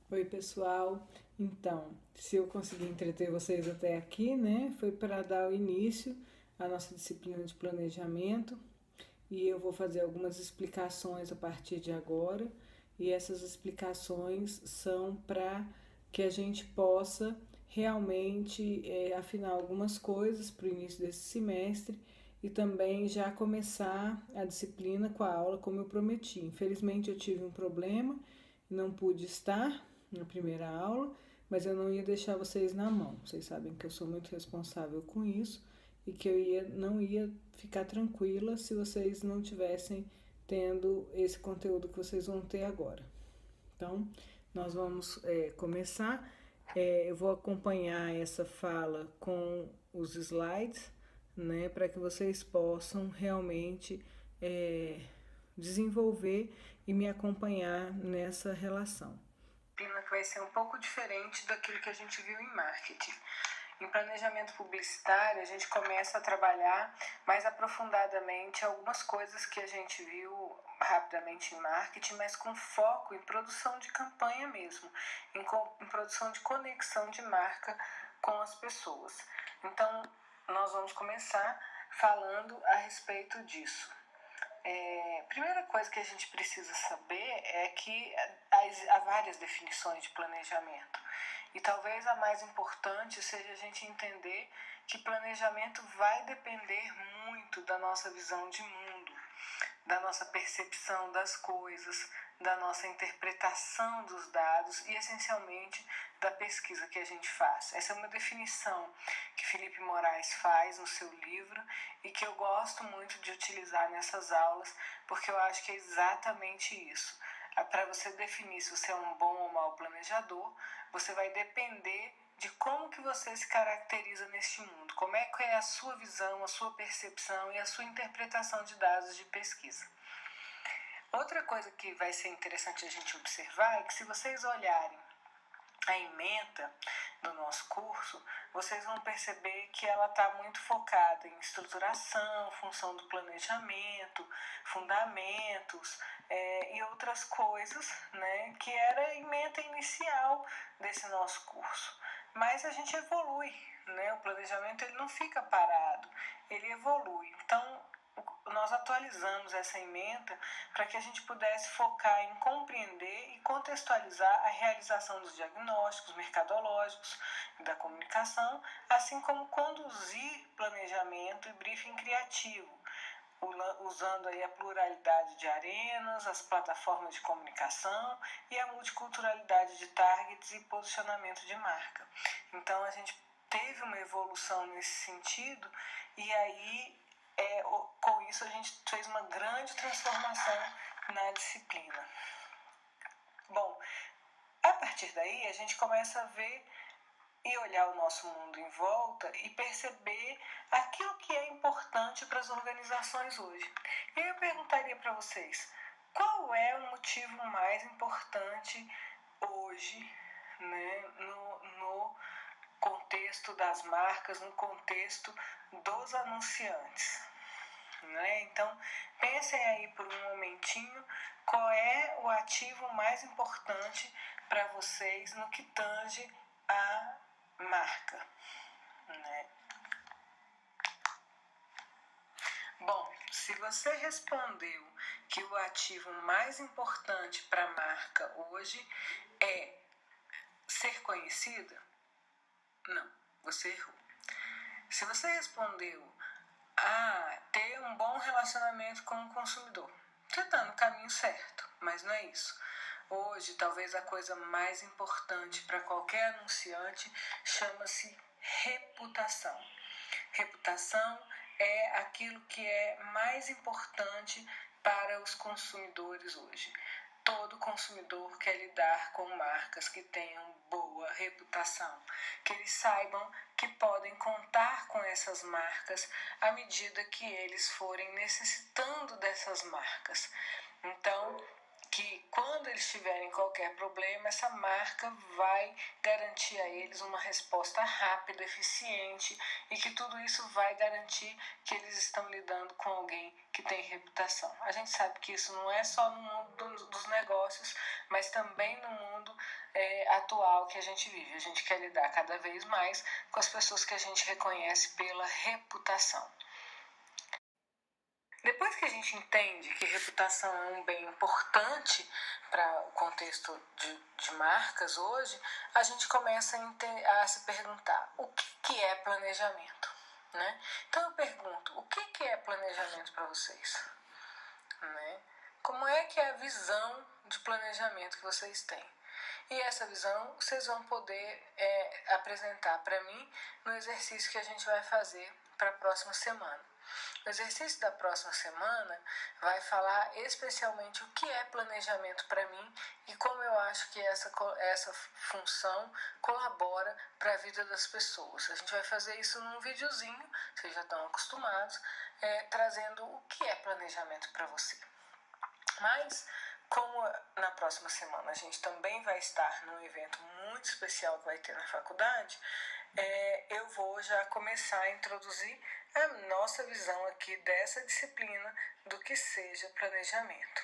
Oi, pessoal. Então, se eu conseguir entreter vocês até aqui, né, foi para dar o início à nossa disciplina de planejamento e eu vou fazer algumas explicações a partir de agora. E essas explicações são para que a gente possa realmente afinar algumas coisas para o início desse semestre e também já começar a disciplina com a aula como eu prometi. Infelizmente eu tive um problema e não pude estar na primeira aula, mas eu não ia deixar vocês na mão. Vocês sabem que eu sou muito responsável com isso e que não ia ficar tranquila se vocês não tivessem tendo esse conteúdo que vocês vão ter agora. Então, nós vamos começar. Eu vou acompanhar essa fala com os slides, né, para que vocês possam realmente desenvolver e me acompanhar nessa relação. Que vai ser um pouco diferente daquilo que a gente viu em marketing. Em planejamento publicitário, a gente começa a trabalhar mais aprofundadamente algumas coisas que a gente viu rapidamente em marketing, mas com foco em produção de campanha mesmo, em produção de conexão de marca com as pessoas. Então, nós vamos começar falando a respeito disso. Primeira coisa que a gente precisa saber é que há várias definições de planejamento. E talvez a mais importante seja a gente entender que planejamento vai depender muito da nossa visão de mundo, da nossa percepção das coisas, da nossa interpretação dos dados e, essencialmente, da pesquisa que a gente faz. Essa é uma definição que Felipe Moraes faz no seu livro e que eu gosto muito de utilizar nessas aulas, porque eu acho que é exatamente isso. Para você definir se você é um bom ou mau planejador, você vai depender de como que você se caracteriza neste mundo, como é que é a sua visão, a sua percepção e a sua interpretação de dados de pesquisa. Outra coisa que vai ser interessante a gente observar é que se vocês olharem a ementa do nosso curso, vocês vão perceber que ela está muito focada em estruturação, função do planejamento, fundamentos e outras coisas, né, que era a ementa inicial desse nosso curso. Mas a gente evolui, né? O planejamento ele não fica parado, ele evolui. Então, nós atualizamos essa ementa para que a gente pudesse focar em compreender e contextualizar a realização dos diagnósticos mercadológicos e da comunicação, assim como conduzir planejamento e briefing criativo, usando aí a pluralidade de arenas, as plataformas de comunicação e a multiculturalidade de targets e posicionamento de marca. Então a gente teve uma evolução nesse sentido e aí com isso a gente fez uma grande transformação na disciplina. Bom, a partir daí a gente começa a ver e olhar o nosso mundo em volta e perceber aquilo que é importante para as organizações hoje. E eu perguntaria para vocês, qual é o motivo mais importante hoje, né, no contexto das marcas, no contexto dos anunciantes? Né? Então, pensem aí por um momentinho qual é o ativo mais importante para vocês no que tange a marca. Né? Bom, se você respondeu que o ativo mais importante para a marca hoje é ser conhecida, não, você errou. Se você respondeu ter um bom relacionamento com o consumidor, você está no caminho certo, mas não é isso. Hoje, talvez a coisa mais importante para qualquer anunciante chama-se reputação. Reputação é aquilo que é mais importante para os consumidores hoje. Todo consumidor quer lidar com marcas que tenham boa reputação, que eles saibam que podem contar com essas marcas à medida que eles forem necessitando dessas marcas. Então, que quando eles tiverem qualquer problema, essa marca vai garantir a eles uma resposta rápida, eficiente e que tudo isso vai garantir que eles estão lidando com alguém que tem reputação. A gente sabe que isso não é só no mundo dos negócios, mas também no mundo atual que a gente vive. A gente quer lidar cada vez mais com as pessoas que a gente reconhece pela reputação. Depois que a gente entende que reputação é um bem importante para o contexto de marcas hoje, a gente começa a se perguntar o que é planejamento, né? Então eu pergunto, o que é planejamento para vocês? Né? Como é que é a visão de planejamento que vocês têm? E essa visão vocês vão poder apresentar para mim no exercício que a gente vai fazer para a próxima semana. O exercício da próxima semana vai falar especialmente o que é planejamento para mim e como eu acho que essa função colabora para a vida das pessoas. A gente vai fazer isso num videozinho, vocês já estão acostumados, trazendo o que é planejamento para você. Mas, como na próxima semana a gente também vai estar num evento muito especial que vai ter na faculdade, eu vou já começar a introduzir a nossa visão aqui dessa disciplina do que seja planejamento.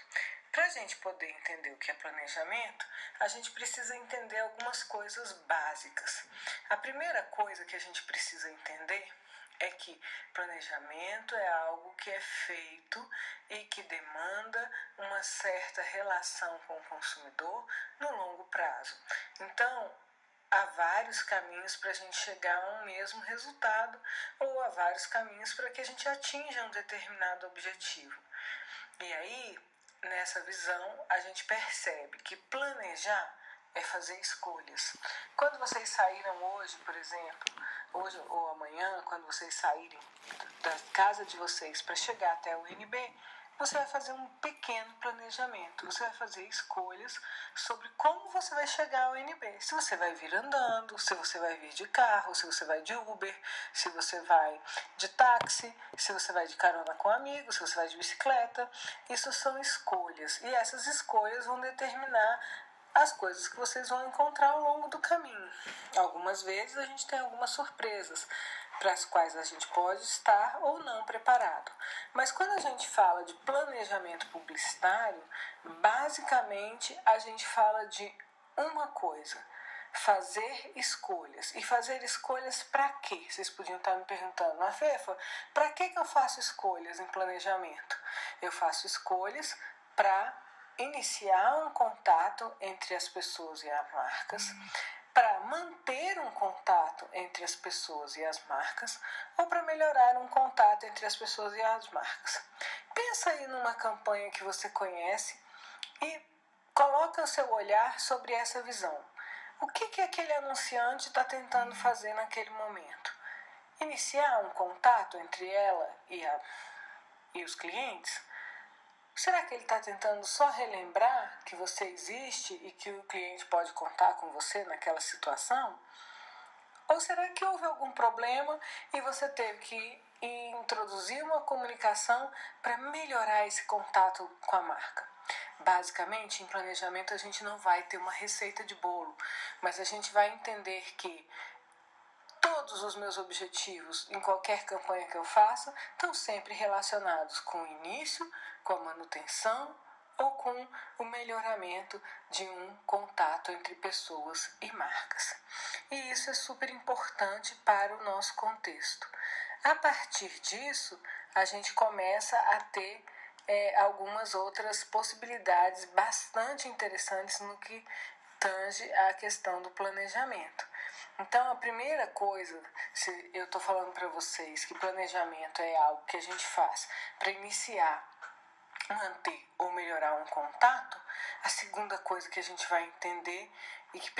Para a gente poder entender o que é planejamento, a gente precisa entender algumas coisas básicas. A primeira coisa que a gente precisa entender é que planejamento é algo que é feito e que demanda uma certa relação com o consumidor no longo prazo. Então, há vários caminhos para a gente chegar a um mesmo resultado ou há vários caminhos para que a gente atinja um determinado objetivo. E aí, nessa visão, a gente percebe que planejar é fazer escolhas. Quando vocês saíram hoje, por exemplo, hoje ou amanhã, quando vocês saírem da casa de vocês para chegar até o UNB, você vai fazer um pequeno planejamento. Você vai fazer escolhas sobre como você vai chegar ao UNB. Se você vai vir andando, se você vai vir de carro, se você vai de Uber, se você vai de táxi, se você vai de carona com amigos, se você vai de bicicleta. Isso são escolhas. E essas escolhas vão determinar as coisas que vocês vão encontrar ao longo do caminho. Algumas vezes a gente tem algumas surpresas para as quais a gente pode estar ou não preparado. Mas quando a gente fala de planejamento publicitário, basicamente a gente fala de uma coisa: fazer escolhas. E fazer escolhas para quê? Vocês podiam estar me perguntando, mas Fefa, para que eu faço escolhas em planejamento? Eu faço escolhas para iniciar um contato entre as pessoas e as marcas, para manter um contato entre as pessoas e as marcas, ou para melhorar um contato entre as pessoas e as marcas. Pensa aí numa campanha que você conhece e coloca o seu olhar sobre essa visão. O que aquele anunciante está tentando fazer naquele momento? Iniciar um contato entre ela e os clientes? Será que ele está tentando só relembrar que você existe e que o cliente pode contar com você naquela situação? Ou será que houve algum problema e você teve que introduzir uma comunicação para melhorar esse contato com a marca? Basicamente, em planejamento a gente não vai ter uma receita de bolo, mas a gente vai entender que todos os meus objetivos em qualquer campanha que eu faça estão sempre relacionados com o início, com a manutenção ou com o melhoramento de um contato entre pessoas e marcas. E isso é super importante para o nosso contexto. A partir disso, a gente começa a ter algumas outras possibilidades bastante interessantes no que tange à questão do planejamento. Então, a primeira coisa, se eu estou falando para vocês que planejamento é algo que a gente faz para iniciar, manter ou melhorar um contato, a segunda coisa que a gente vai entender e que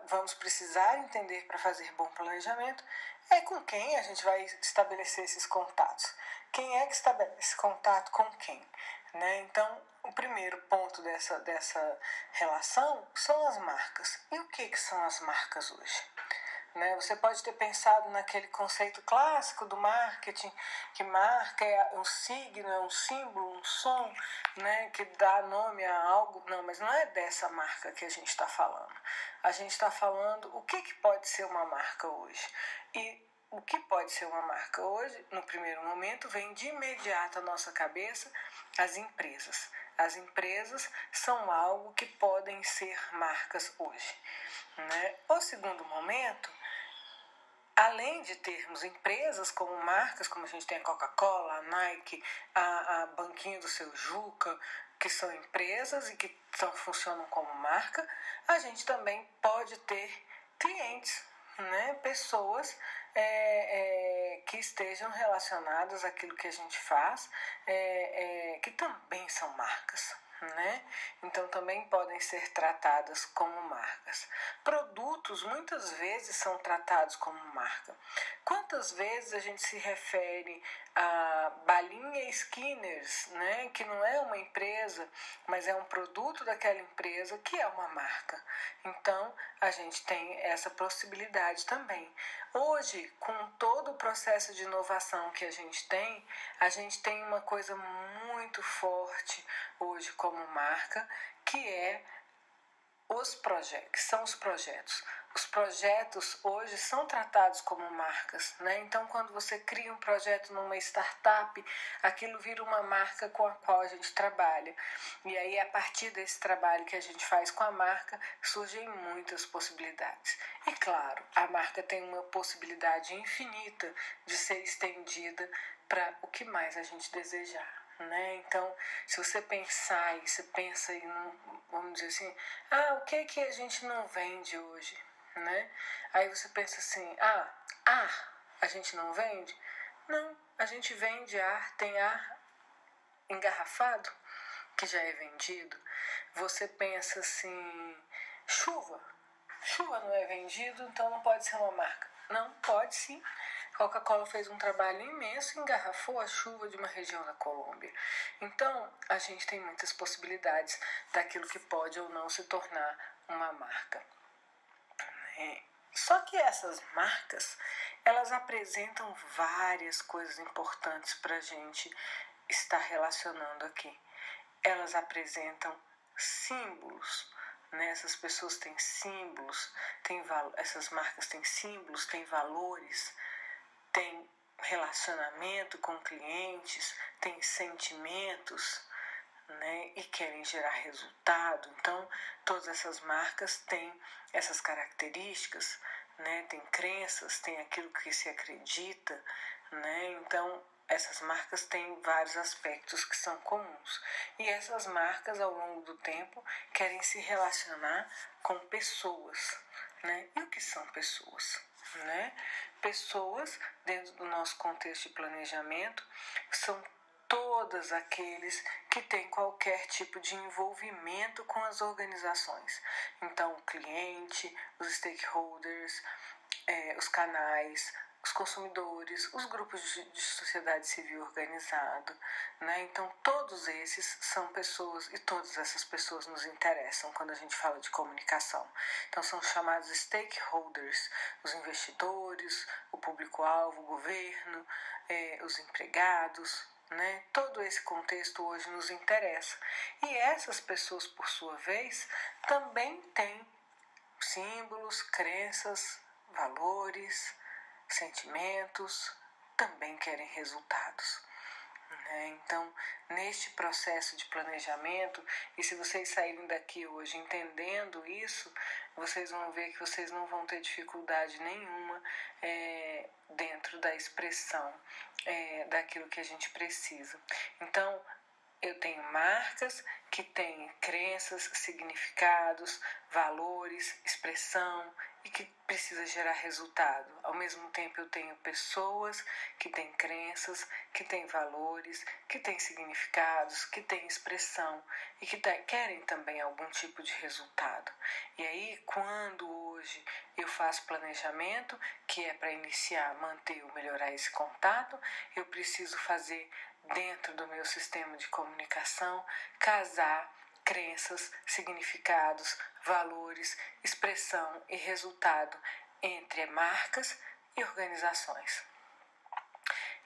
vamos precisar entender para fazer bom planejamento é com quem a gente vai estabelecer esses contatos. Quem é que estabelece contato com quem? Né? Então, o primeiro ponto dessa relação são as marcas. E o que são as marcas hoje? Né? Você pode ter pensado naquele conceito clássico do marketing, que marca é um signo, é um símbolo, um som, né? Que dá nome a algo. Não, mas não é dessa marca que a gente está falando. A gente está falando o que pode ser uma marca hoje. E o que pode ser uma marca hoje, no primeiro momento, vem de imediato à nossa cabeça as empresas. As empresas são algo que podem ser marcas hoje, né? O segundo momento, além de termos empresas como marcas, como a gente tem a Coca-Cola, a Nike, a Banquinho do Seu Juca, que são empresas e que funcionam como marca, a gente também pode ter clientes, né? Pessoas que estejam relacionadas àquilo que a gente faz, que também são marcas, né? Então também podem ser tratadas como marcas. Produtos muitas vezes são tratados como marca. Quantas vezes a gente se refere a Balinha Skinners, né? Que não é uma empresa, mas é um produto daquela empresa que é uma marca. Então a gente tem essa possibilidade também. Hoje, com todo o processo de inovação que a gente tem uma coisa muito forte hoje como marca, que é os projetos, são os projetos. Os projetos hoje são tratados como marcas, né? Então, quando você cria um projeto numa startup, aquilo vira uma marca com a qual a gente trabalha. E aí, a partir desse trabalho que a gente faz com a marca, surgem muitas possibilidades. E claro, a marca tem uma possibilidade infinita de ser estendida para o que mais a gente desejar. Né? Então, se você pensar e você pensa em, vamos dizer assim, o que a gente não vende hoje, né? Aí você pensa assim, a gente não vende? Não, a gente vende ar, tem ar engarrafado que já é vendido. Você pensa assim, chuva não é vendido, então não pode ser uma marca. Não, pode sim. Coca-Cola fez um trabalho imenso e engarrafou a chuva de uma região da Colômbia. Então, a gente tem muitas possibilidades daquilo que pode ou não se tornar uma marca. Só que essas marcas, elas apresentam várias coisas importantes para a gente estar relacionando aqui. Elas apresentam símbolos, né? Essas pessoas têm símbolos, essas marcas têm símbolos, têm valores, têm relacionamento com clientes, têm sentimentos, né? E querem gerar resultado. Então, todas essas marcas têm essas características, né? Tem crenças, tem aquilo que se acredita, né? Então, essas marcas têm vários aspectos que são comuns. E essas marcas, ao longo do tempo, querem se relacionar com pessoas, né? E o que são pessoas, né? Pessoas, dentro do nosso contexto de planejamento, são todos aqueles que têm qualquer tipo de envolvimento com as organizações. Então, o cliente, os stakeholders, os canais, os consumidores, os grupos de sociedade civil organizado, né? Então, todos esses são pessoas e todas essas pessoas nos interessam quando a gente fala de comunicação. Então, são chamados stakeholders, os investidores, o público-alvo, o governo, os empregados, né? Todo esse contexto hoje nos interessa. E essas pessoas, por sua vez, também têm símbolos, crenças, valores, sentimentos, também querem resultados. Então, neste processo de planejamento, e se vocês saírem daqui hoje entendendo isso, vocês vão ver que vocês não vão ter dificuldade nenhuma dentro da expressão daquilo que a gente precisa. Então, eu tenho marcas que têm crenças, significados, valores, expressão e que precisa gerar resultado. Ao mesmo tempo eu tenho pessoas que têm crenças, que têm valores, que têm significados, que têm expressão e que querem também algum tipo de resultado. E aí, quando hoje eu faço planejamento, que é para iniciar, manter ou melhorar esse contato, eu preciso fazer dentro do meu sistema de comunicação, casar crenças, significados, valores, expressão e resultado entre marcas e organizações.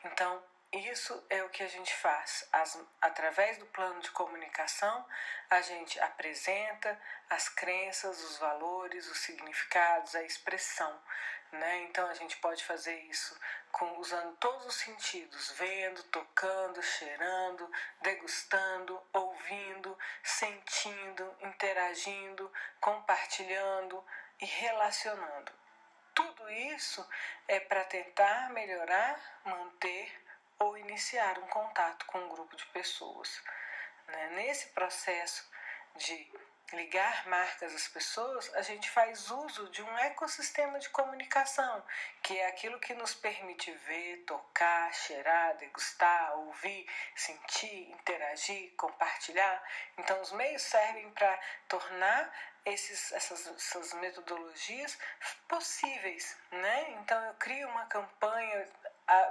Então, isso é o que a gente faz. Através do plano de comunicação, a gente apresenta as crenças, os valores, os significados, a expressão, né? Então a gente pode fazer isso usando todos os sentidos, vendo, tocando, cheirando, degustando, ouvindo, sentindo, interagindo, compartilhando e relacionando. Tudo isso é para tentar melhorar, manter ou iniciar um contato com um grupo de pessoas, né? Nesse processo de ligar marcas às pessoas, a gente faz uso de um ecossistema de comunicação, que é aquilo que nos permite ver, tocar, cheirar, degustar, ouvir, sentir, interagir, compartilhar. Então, os meios servem para tornar essas metodologias possíveis, né? Então, eu crio uma campanha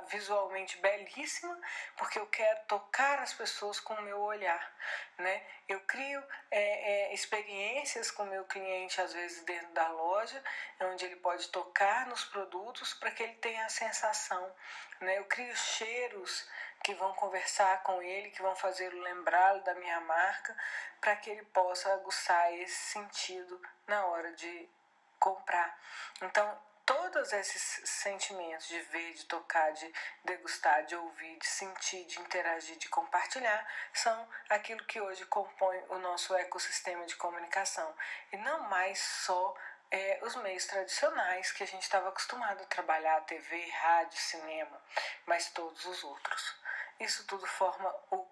visualmente belíssima, porque eu quero tocar as pessoas com o meu olhar, né? Eu crio experiências com o meu cliente, às vezes dentro da loja, onde ele pode tocar nos produtos para que ele tenha a sensação, né? Eu crio cheiros que vão conversar com ele, que vão fazê-lo lembrá-lo da minha marca, para que ele possa aguçar esse sentido na hora de comprar. Então, todos esses sentimentos de ver, de tocar, de degustar, de ouvir, de sentir, de interagir, de compartilhar, são aquilo que hoje compõe o nosso ecossistema de comunicação. E não mais só os meios tradicionais que a gente estava acostumado a trabalhar, TV, rádio, cinema, mas todos os outros. Isso tudo forma o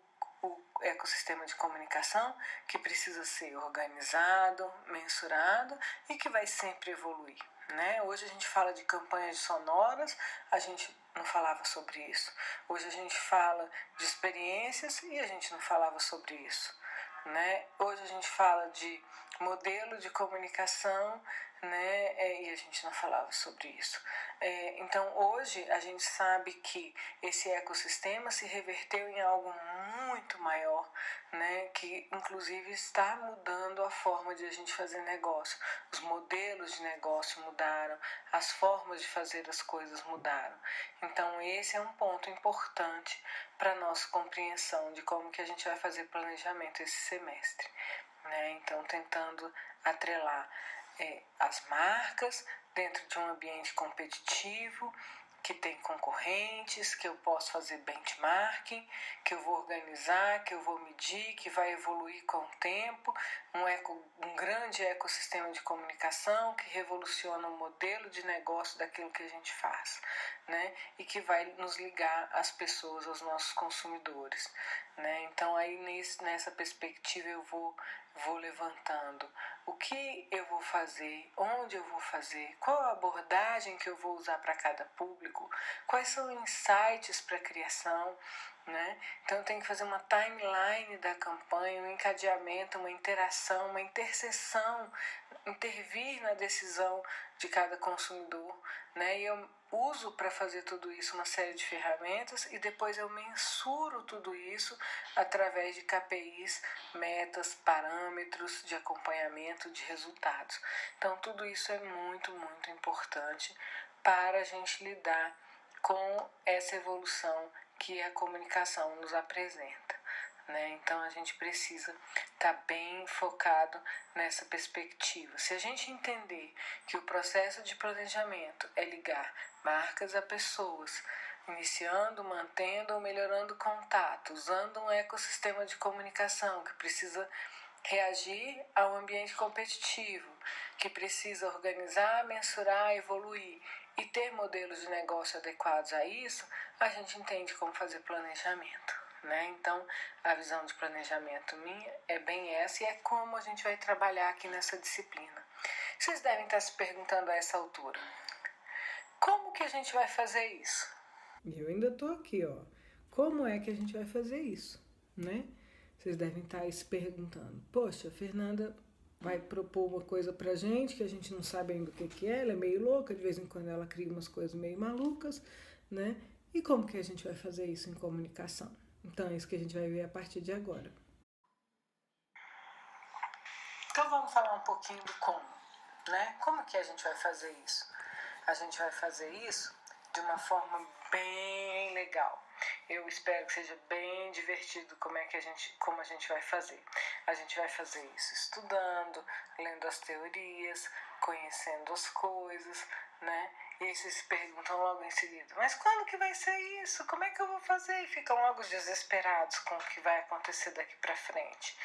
ecossistema de comunicação que precisa ser organizado, mensurado e que vai sempre evoluir, né? Hoje a gente fala de campanhas sonoras, a gente não falava sobre isso. Hoje a gente fala de experiências e a gente não falava sobre isso, né? Hoje a gente fala de modelo de comunicação, né? E a gente não falava sobre isso. Então hoje a gente sabe que esse ecossistema se reverteu em algo muito maior, né? Que inclusive está mudando a forma de a gente fazer negócio. Os modelos de negócio mudaram, as formas de fazer as coisas mudaram. Então esse é um ponto importante para a nossa compreensão de como que a gente vai fazer planejamento esse semestre, né? Então tentando atrelar as marcas dentro de um ambiente competitivo, que tem concorrentes, que eu posso fazer benchmarking, que eu vou organizar, que eu vou medir, que vai evoluir com o tempo, um grande ecossistema de comunicação que revoluciona o modelo de negócio daquilo que a gente faz, né? E que vai nos ligar às pessoas, aos nossos consumidores, né? Então aí nessa perspectiva eu vou levantando o que eu vou fazer, onde eu vou fazer, qual a abordagem que eu vou usar para cada público, quais são os insights para a criação, né? Então eu tenho que fazer uma timeline da campanha, um encadeamento, uma interação, uma interseção, intervir na decisão de cada consumidor, né? E eu uso para fazer tudo isso uma série de ferramentas e depois eu mensuro tudo isso através de KPIs, metas, parâmetros de acompanhamento de resultados. Então tudo isso é muito, muito importante para a gente lidar com essa evolução que a comunicação nos apresenta, né? Então a gente precisa estar bem focado nessa perspectiva. Se a gente entender que o processo de planejamento é ligar marcas a pessoas, iniciando, mantendo ou melhorando contato, usando um ecossistema de comunicação que precisa reagir ao ambiente competitivo, que precisa organizar, mensurar, evoluir e ter modelos de negócio adequados a isso, a gente entende como fazer planejamento, né? Então, a visão de planejamento minha é bem essa e é como a gente vai trabalhar aqui nessa disciplina. Vocês devem estar se perguntando a essa altura, como que a gente vai fazer isso? Eu ainda estou aqui, ó. Como é que a gente vai fazer isso, né? Vocês devem estar se perguntando, poxa, a Fernanda vai propor uma coisa pra gente que a gente não sabe ainda o que é, ela é meio louca, de vez em quando ela cria umas coisas meio malucas, né? E como que a gente vai fazer isso em comunicação? Então é isso que a gente vai ver a partir de agora. Então vamos falar um pouquinho do como, né? Como que a gente vai fazer isso? A gente vai fazer isso de uma forma bem legal. Eu espero que seja bem divertido como a gente vai fazer. A gente vai fazer isso estudando, lendo as teorias, conhecendo as coisas, né? E aí vocês se perguntam logo em seguida, mas quando que vai ser isso? Como é que eu vou fazer? E ficam logo desesperados com o que vai acontecer daqui para frente,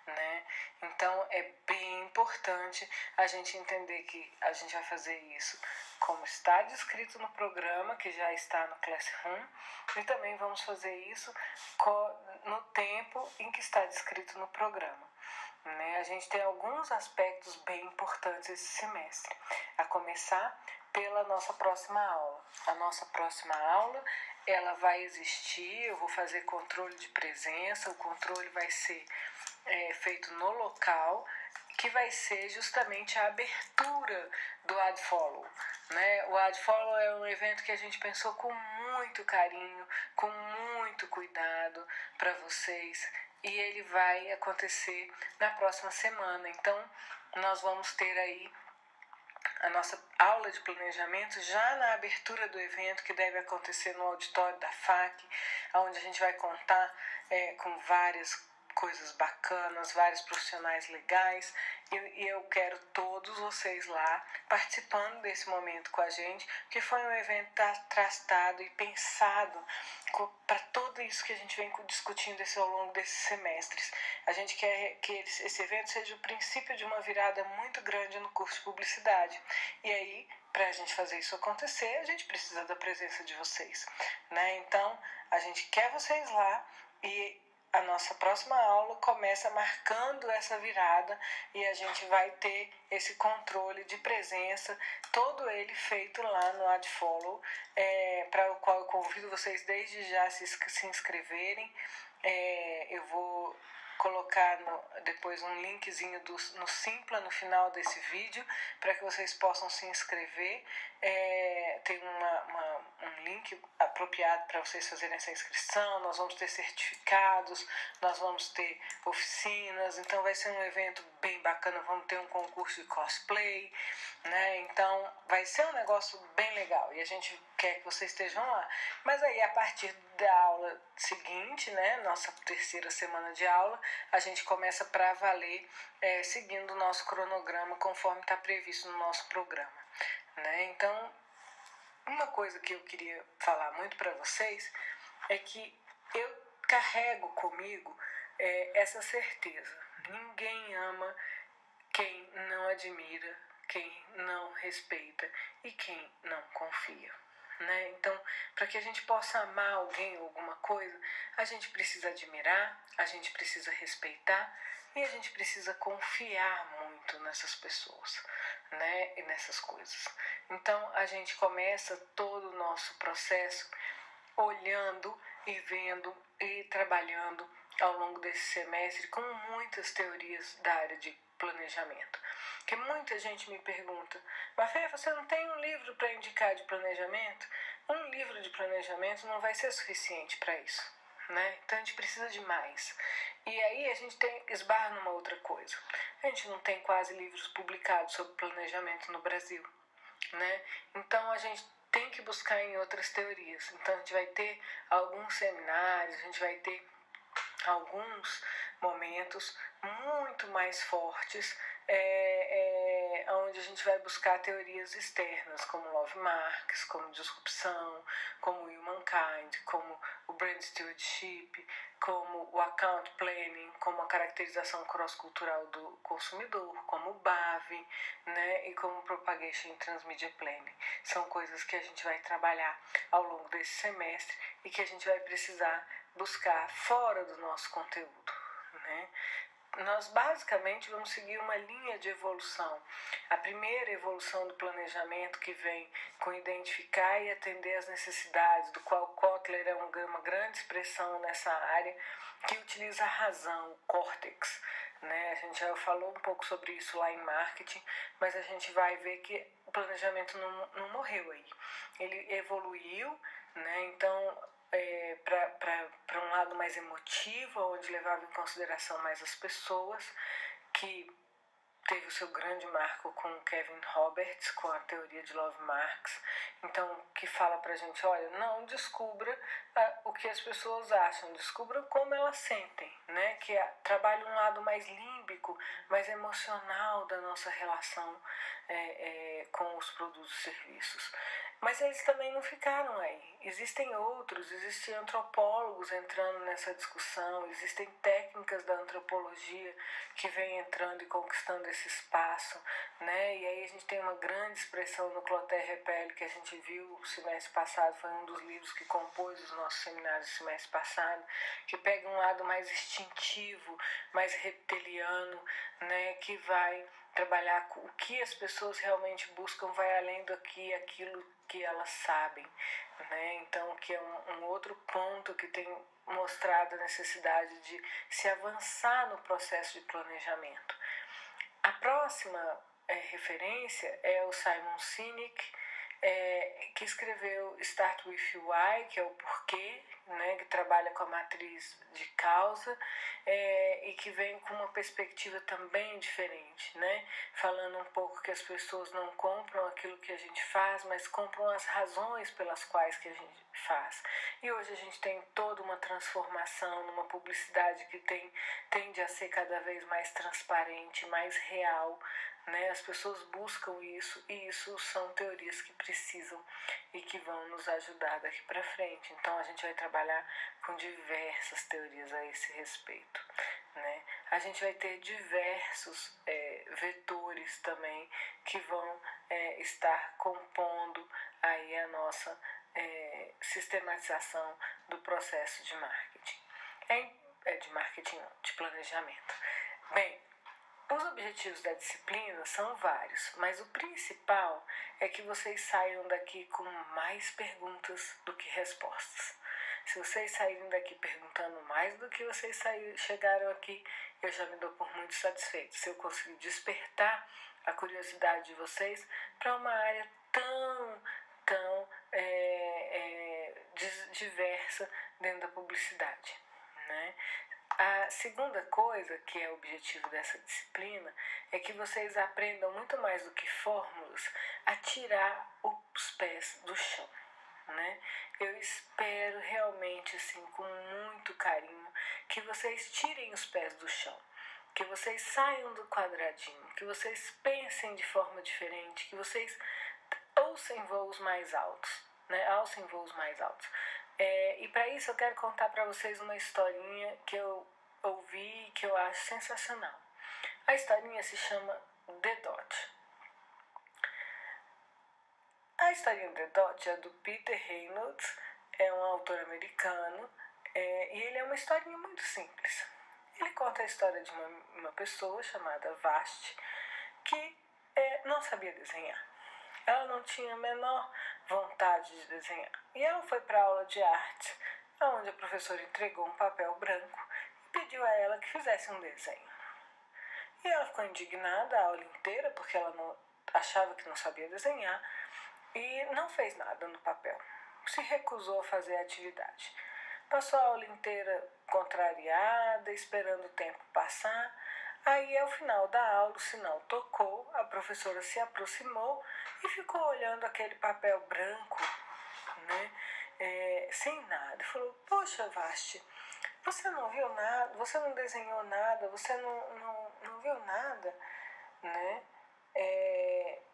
né? Então é bem importante a gente entender que a gente vai fazer isso como está descrito no programa, que já está no Classroom, e também vamos fazer isso no tempo em que está descrito no programa. Né? A gente tem alguns aspectos bem importantes esse semestre, a começar pela nossa próxima aula. A nossa próxima aula, ela vai existir, eu vou fazer controle de presença, o controle vai ser feito no local, que vai ser justamente a abertura do AdFollow. Né? O AdFollow é um evento que a gente pensou com muito carinho, com muito cuidado para vocês, e ele vai acontecer na próxima semana. Então, nós vamos ter aí a nossa aula de planejamento já na abertura do evento, que deve acontecer no auditório da FAC, onde a gente vai contar com várias coisas bacanas, vários profissionais legais, e eu quero todos vocês lá participando desse momento com a gente, porque foi um evento tratado e pensado para tudo isso que a gente vem discutindo ao longo desses semestres. A gente quer que esse evento seja o princípio de uma virada muito grande no curso de publicidade. E aí, para a gente fazer isso acontecer, a gente precisa da presença de vocês, né? Então, a gente quer vocês lá, e a nossa próxima aula começa marcando essa virada, e a gente vai ter esse controle de presença, todo ele feito lá no AdFollow, para o qual eu convido vocês desde já a se inscreverem. Eu vou colocar depois um linkzinho no Simpla no final desse vídeo, para que vocês possam se inscrever. Tem um link apropriado para vocês fazerem essa inscrição. Nós vamos ter certificados, nós vamos ter oficinas, então vai ser um evento bem bacana. Vamos ter um concurso de cosplay, né? Então vai ser um negócio bem legal, e a gente quer que vocês estejam lá. Mas aí, a partir da aula seguinte, né, nossa terceira semana de aula, a gente começa para valer, seguindo o nosso cronograma conforme está previsto no nosso programa, né? Então, uma coisa que eu queria falar muito para vocês é que eu carrego comigo essa certeza: ninguém ama quem não admira, quem não respeita e quem não confia. Né? Então, para que a gente possa amar alguém ou alguma coisa, a gente precisa admirar, a gente precisa respeitar, e a gente precisa confiar muito nessas pessoas, né? E nessas coisas. Então, a gente começa todo o nosso processo olhando e vendo e trabalhando ao longo desse semestre com muitas teorias da área de planejamento. Que muita gente me pergunta: mas Fê, você não tem um livro para indicar de planejamento? Um livro de planejamento não vai ser suficiente para isso, né? Então a gente precisa de mais. E aí a gente esbarra numa outra coisa: a gente não tem quase livros publicados sobre planejamento no Brasil, né? Então a gente tem que buscar em outras teorias. Então a gente vai ter alguns seminários, a gente vai ter alguns momentos muito mais fortes, onde a gente vai buscar teorias externas, como Love Marx, como disrupção, como Humankind, como o Brand Stewardship, como o Account Planning, como a caracterização cross-cultural do consumidor, como o BAV, né, e como Propagation e Transmedia Planning. São coisas que a gente vai trabalhar ao longo desse semestre e que a gente vai precisar buscar fora do nosso conteúdo, né? Nós basicamente vamos seguir uma linha de evolução. A primeira evolução do planejamento, que vem com identificar e atender as necessidades, do qual Kotler é uma grande expressão nessa área, que utiliza a razão, o córtex, né? A gente já falou um pouco sobre isso lá em marketing, mas a gente vai ver que o planejamento não morreu aí. Ele evoluiu, né? Então, para um lado mais emotivo, onde levava em consideração mais as pessoas, que teve o seu grande marco com Kevin Roberts, com a teoria de Love Marks, então que fala pra gente, olha, não descubra o que as pessoas acham, descubra como elas sentem, né? Que trabalha um lado mais límbico, mais emocional da nossa relação com os produtos e serviços. Mas eles também não ficaram aí. Existem outros, existem antropólogos entrando nessa discussão, existem técnicas da antropologia que vêm entrando e conquistando esse espaço, né? E aí a gente tem uma grande expressão no Clotaire Repelle, que a gente viu o semestre passado, foi um dos livros que compôs os nossos seminários do semestre passado, que pega um lado mais instintivo, mais reptiliano, né? Que vai trabalhar com o que as pessoas realmente buscam, vai além do que aquilo que elas sabem, né? Então, que é um outro ponto que tem mostrado a necessidade de se avançar no processo de planejamento. A próxima referência é o Simon Sinek, que escreveu Start With Why, que é o porquê, né, que trabalha com a matriz de causa e que vem com uma perspectiva também diferente, né, falando um pouco que as pessoas não compram aquilo que a gente faz, mas compram as razões pelas quais que a gente faz. E hoje a gente tem toda uma transformação numa publicidade que tende a ser cada vez mais transparente, mais real, né? As pessoas buscam isso e isso são teorias que precisam e que vão nos ajudar daqui para frente. Então a gente vai trabalhar com diversas teorias a esse respeito, né? A gente vai ter diversos vetores também que vão estar compondo aí a nossa sistematização do processo de marketing. De marketing não, de planejamento. Bem, os objetivos da disciplina são vários, mas o principal é que vocês saiam daqui com mais perguntas do que respostas. Se vocês saírem daqui perguntando mais do que vocês chegaram aqui, eu já me dou por muito satisfeito. Se eu conseguir despertar a curiosidade de vocês para uma área tão diversa dentro da publicidade, né? A segunda coisa, que é o objetivo dessa disciplina, é que vocês aprendam muito mais do que fórmulas a tirar os pés do chão, né? Eu espero realmente, assim, com muito carinho, que vocês tirem os pés do chão, que vocês saiam do quadradinho, que vocês pensem de forma diferente, que vocês alcem voos mais altos, né? Alcem voos mais altos. E para isso eu quero contar para vocês uma historinha que eu ouvi e que eu acho sensacional. A historinha se chama The Dot. A historinha The Dot é do Peter Reynolds, é um autor americano, e ele é uma historinha muito simples. Ele conta a história de uma pessoa chamada Vashti que não sabia desenhar. Ela não tinha a menor vontade de desenhar. E ela foi para a aula de arte, onde a professora entregou um papel branco e pediu a ela que fizesse um desenho. E ela ficou indignada a aula inteira, porque ela achava que não sabia desenhar, e não fez nada no papel. Se recusou a fazer a atividade. Passou a aula inteira contrariada, esperando o tempo passar. Aí, ao final da aula, o sinal tocou, a professora se aproximou e ficou olhando aquele papel branco, né, sem nada. Falou: poxa, Vashti, você não viu nada, você não desenhou nada, você não viu nada, né?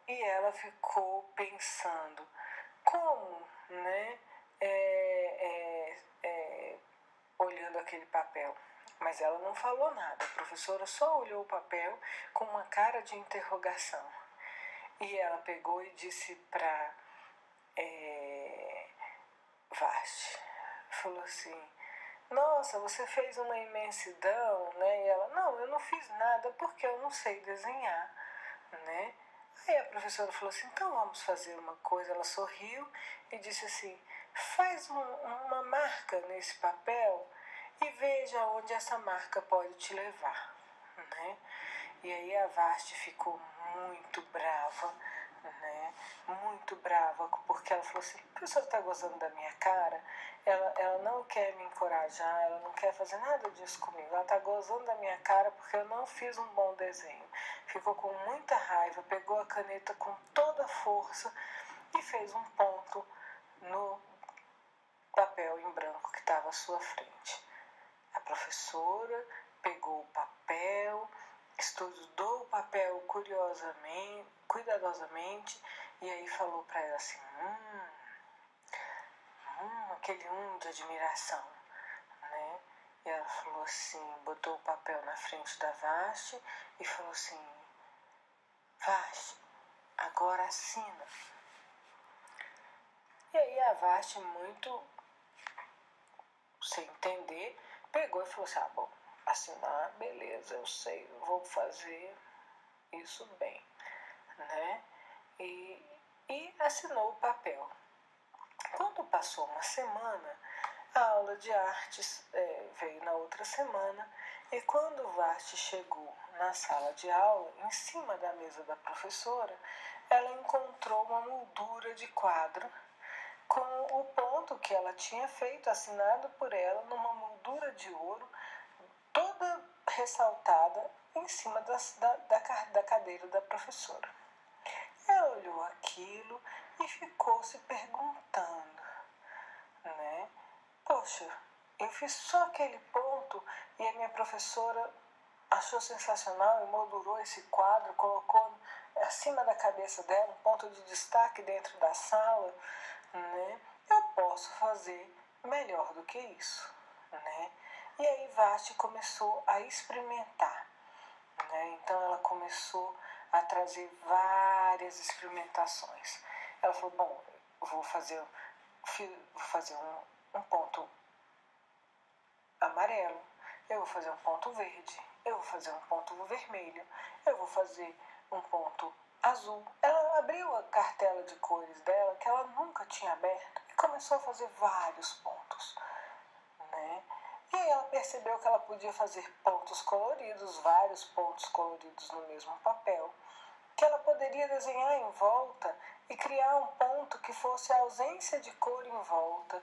E ela ficou pensando, como, né, olhando aquele papel. Mas ela não falou nada, a professora só olhou o papel com uma cara de interrogação. E ela pegou e disse para Vashti, falou assim: nossa, você fez uma imensidão, né? E ela: não, eu não fiz nada porque eu não sei desenhar, né? Aí a professora falou assim: então vamos fazer uma coisa. Ela sorriu e disse assim: faz uma marca nesse papel e veja onde essa marca pode te levar, né? E aí a Vashti ficou muito brava, né? Muito brava, porque ela falou assim: a pessoa está gozando da minha cara, ela não quer me encorajar, ela não quer fazer nada disso comigo, ela está gozando da minha cara porque eu não fiz um bom desenho. ficou com muita raiva, pegou a caneta com toda a força e fez um ponto no papel em branco que estava à sua frente. A professora pegou o papel, estudou o papel cuidadosamente e aí falou para ela assim, aquele de admiração, né? E ela falou assim, botou o papel na frente da Vashti e falou assim, Vashti, agora assina. E aí a Vashti, muito sem entender, pegou e falou assim, bom, assinar, beleza, eu sei, eu vou fazer isso bem, né? E assinou o papel. Quando passou uma semana, a aula de artes veio na outra semana e quando Vashti chegou na sala de aula, em cima da mesa da professora, ela encontrou uma moldura de quadro com o ponto que ela tinha feito, assinado por ela, numa moldura de ouro, toda ressaltada em cima da cadeira da professora. Ela olhou aquilo e ficou se perguntando, né? Poxa, eu fiz só aquele ponto e a minha professora achou sensacional e moldurou esse quadro, colocou acima da cabeça dela um ponto de destaque dentro da sala, né? Eu posso fazer melhor do que isso, né? E aí Vashti começou a experimentar, né? Então ela começou a trazer várias experimentações. Ela falou, bom, eu vou fazer um ponto amarelo, eu vou fazer um ponto verde, eu vou fazer um ponto vermelho, eu vou fazer um ponto azul. Ela abriu a cartela de cores dela, que ela nunca tinha aberto, e começou a fazer vários pontos, né? E aí ela percebeu que ela podia fazer pontos coloridos, vários pontos coloridos no mesmo papel, que ela poderia desenhar em volta e criar um ponto que fosse a ausência de cor em volta,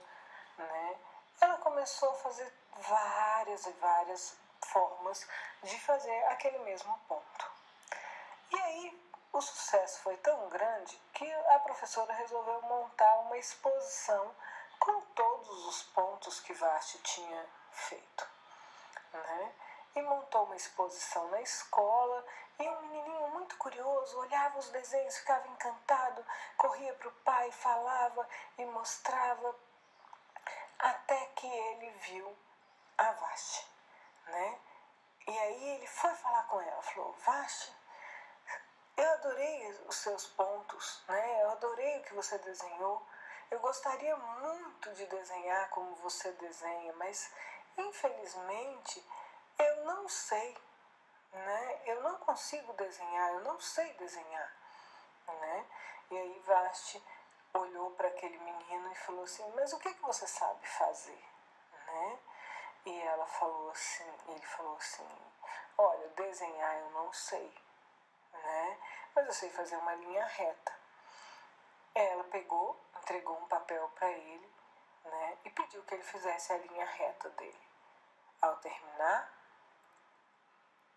né? Ela começou a fazer várias e várias formas de fazer aquele mesmo ponto. E aí o sucesso foi tão grande que a professora resolveu montar uma exposição com todos os pontos que Vashti tinha feito, né? E montou uma exposição na escola e um menininho muito curioso olhava os desenhos, ficava encantado, corria para o pai, falava e mostrava, até que ele viu a Vashti, né? E aí ele foi falar com ela, falou, Vashti, eu adorei os seus pontos, né? Eu adorei o que você desenhou. Eu gostaria muito de desenhar como você desenha, mas infelizmente eu não sei, né? Eu não consigo desenhar, eu não sei desenhar, né? E aí Vashti olhou para aquele menino e falou assim, mas o que você sabe fazer, né? E ela falou assim, ele falou assim, olha, desenhar eu não sei, né? Mas eu sei fazer uma linha reta. Ela pegou, entregou um papel para ele, né? E pediu que ele fizesse a linha reta dele. Ao terminar,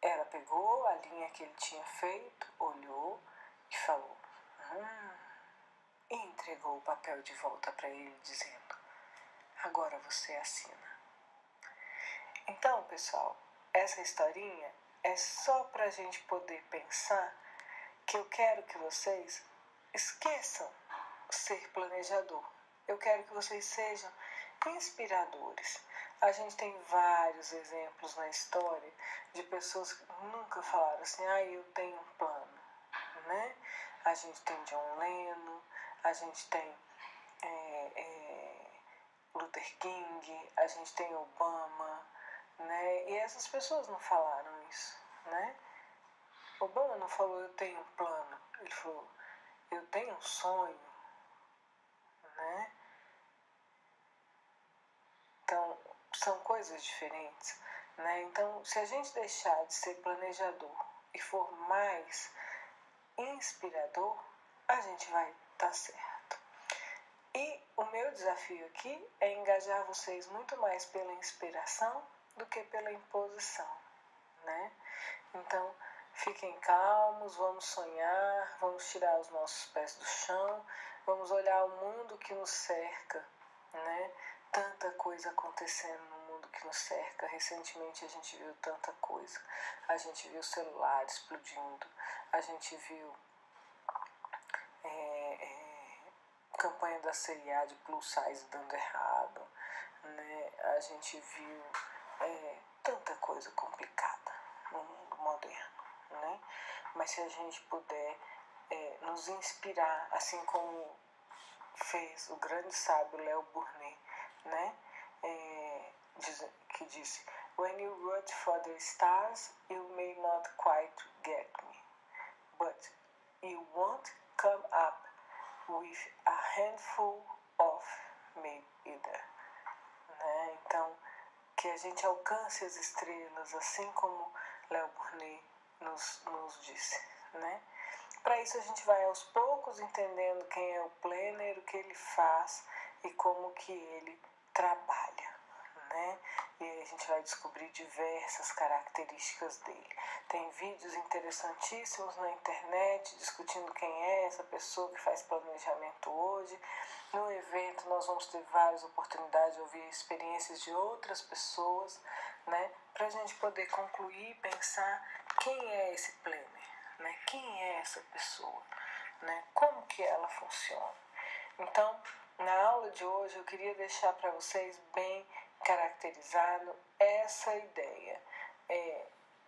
ela pegou a linha que ele tinha feito, olhou e falou, e entregou o papel de volta para ele, dizendo, agora você assina. Então, pessoal, essa historinha é só para a gente poder pensar que eu quero que vocês esqueçam ser planejador. Eu quero que vocês sejam inspiradores. A gente tem vários exemplos na história de pessoas que nunca falaram assim, eu tenho um plano, né? A gente tem John Lennon, a gente tem Luther King, a gente tem Obama, né? E essas pessoas não falaram isso, né? Obama não falou eu tenho um plano, ele falou eu tenho um sonho, né? Então são coisas diferentes, né? Então se a gente deixar de ser planejador e for mais inspirador, a gente vai estar certo. E o meu desafio aqui é engajar vocês muito mais pela inspiração do que pela imposição, né? Então, Fiquem calmos, vamos sonhar, vamos tirar os nossos pés do chão, vamos olhar o mundo que nos cerca, né? Tanta coisa acontecendo no mundo que nos cerca. Recentemente a gente viu tanta coisa. A gente viu o celular explodindo, a gente viu campanha da CIA de plus size dando errado, né? A gente viu tanta coisa complicada no mundo moderno, né? Mas se a gente puder nos inspirar, assim como fez o grande sábio Léo Burnet, né? Que disse: When you root for the stars, you may not quite get me, but you won't come up with a handful of me either. Né? Então, que a gente alcance as estrelas, assim como Léo Burnet nos disse, né? Para isso a gente vai aos poucos entendendo quem é o Planner, o que ele faz e como que ele trabalha, né? E aí a gente vai descobrir diversas características dele. Tem vídeos interessantíssimos na internet discutindo quem é essa pessoa que faz planejamento hoje. No evento nós vamos ter várias oportunidades de ouvir experiências de outras pessoas, né? Para a gente poder concluir e pensar quem é esse Planner, né? Quem é essa pessoa, né? Como que ela funciona. Então, na aula de hoje eu queria deixar para vocês bem caracterizado essa ideia.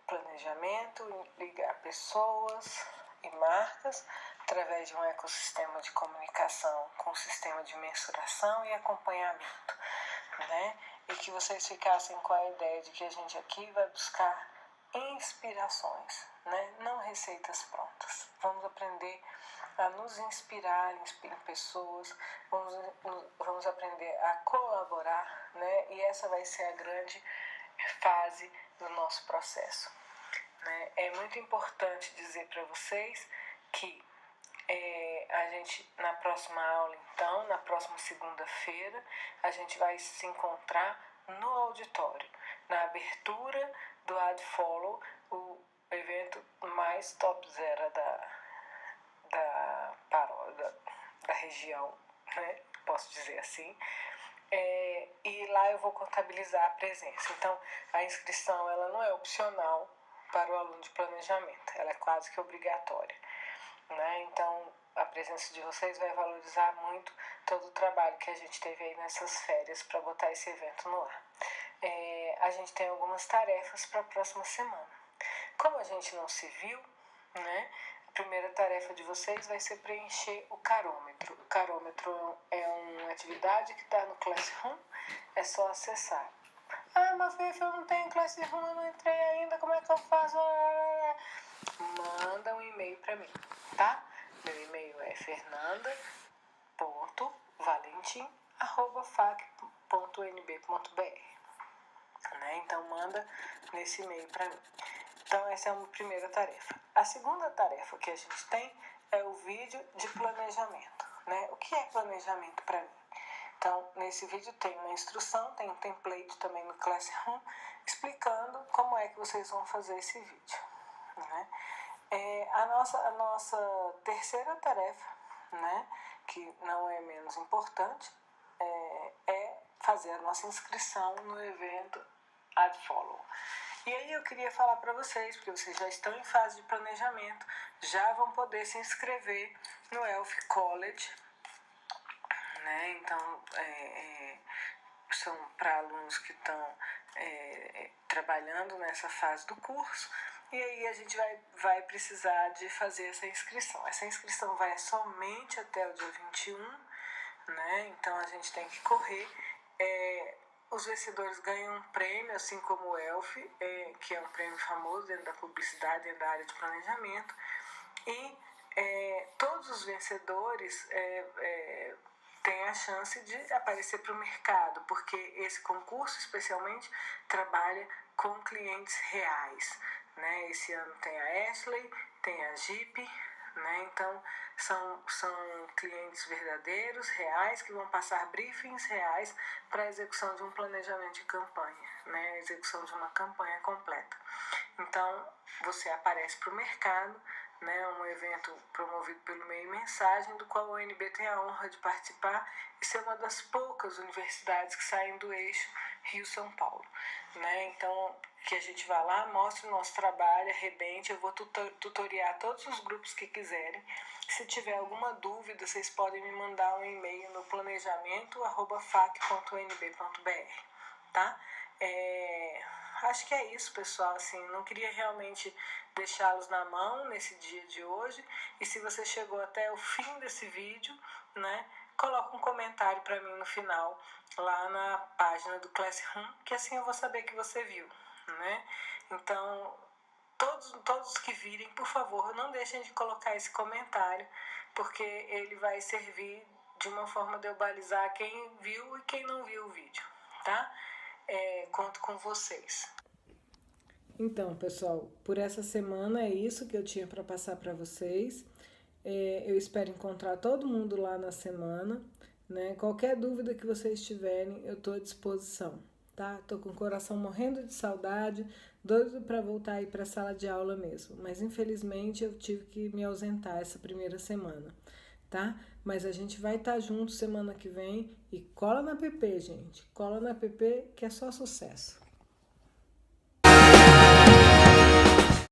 Planejamento, ligar pessoas e marcas através de um ecossistema de comunicação com um sistema de mensuração e acompanhamento, né? E que vocês ficassem com a ideia de que a gente aqui vai buscar inspirações, né? Não receitas prontas. Vamos aprender a nos inspirar em pessoas, vamos aprender a colaborar, né? E essa vai ser a grande fase do nosso processo, né? É muito importante dizer para vocês que a gente, na próxima aula, então, na próxima segunda-feira, a gente vai se encontrar no auditório, na abertura do AdFollow, o evento mais topzera da região, né? Posso dizer assim. E lá eu vou contabilizar a presença. Então, a inscrição ela não é opcional para o aluno de planejamento, ela é quase que obrigatória, né? Então, a presença de vocês vai valorizar muito todo o trabalho que a gente teve aí nessas férias para botar esse evento no ar. A gente tem algumas tarefas para a próxima semana. Como a gente não se viu, né? A primeira tarefa de vocês vai ser preencher o carômetro. O carômetro é uma atividade que está no Classroom, é só acessar. Ah, mas Fifi, eu não tenho Classroom, eu não entrei ainda, como é que eu faço? Manda um e-mail para mim, tá? Meu e-mail é fernanda.valentim@fac.nb.br, né? Então manda nesse e-mail para mim. Então essa é a primeira tarefa. A segunda tarefa que a gente tem é o vídeo de planejamento, né? O que é planejamento para mim? Então, nesse vídeo tem uma instrução, tem um template também no Classroom, explicando como é que vocês vão fazer esse vídeo, né? A nossa terceira tarefa, né, que não é menos importante, é fazer a nossa inscrição no evento AdFollow. E aí eu queria falar para vocês, porque vocês já estão em fase de planejamento, já vão poder se inscrever no Elf College, né? Então, são para alunos que estão trabalhando nessa fase do curso. E aí a gente vai precisar de fazer essa inscrição. Essa inscrição vai somente até o dia 21, né? Então a gente tem que correr. Os vencedores ganham um prêmio, assim como o ELF, que é um prêmio famoso dentro da publicidade, dentro da área de planejamento. E todos os vencedores têm a chance de aparecer para o mercado, porque esse concurso especialmente trabalha com clientes reais, né? Esse ano tem a Ashley, tem a Jeep, né? Então, são clientes verdadeiros, reais, que vão passar briefings reais para a execução de um planejamento de campanha, né? A execução de uma campanha completa. Então, você aparece para o mercado, né? Um evento promovido pelo Meio Mensagem, do qual a UNB tem a honra de participar e ser uma das poucas universidades que saem do eixo Rio-São Paulo, né? Então, que a gente vá lá, mostre o nosso trabalho, arrebente, eu vou tutoriar todos os grupos que quiserem. Se tiver alguma dúvida, vocês podem me mandar um e-mail no planejamento@fac.unb.br, tá? Acho que é isso, pessoal. Assim, não queria realmente deixá-los na mão nesse dia de hoje. E se você chegou até o fim desse vídeo, né, coloca um comentário para mim no final, lá na página do Classroom, que assim eu vou saber que você viu, né? Então, todos que virem, por favor, não deixem de colocar esse comentário, porque ele vai servir de uma forma de eu balizar quem viu e quem não viu o vídeo, tá? Conto com vocês. Então, pessoal, por essa semana é isso que eu tinha para passar para vocês. Eu espero encontrar todo mundo lá na semana, né? Qualquer dúvida que vocês tiverem, eu estou à disposição, tá? Tô com o coração morrendo de saudade, doido para voltar aí para a sala de aula mesmo, mas infelizmente eu tive que me ausentar essa primeira semana, tá? Mas a gente vai estar junto semana que vem e cola na PP, gente. Cola na PP que é só sucesso.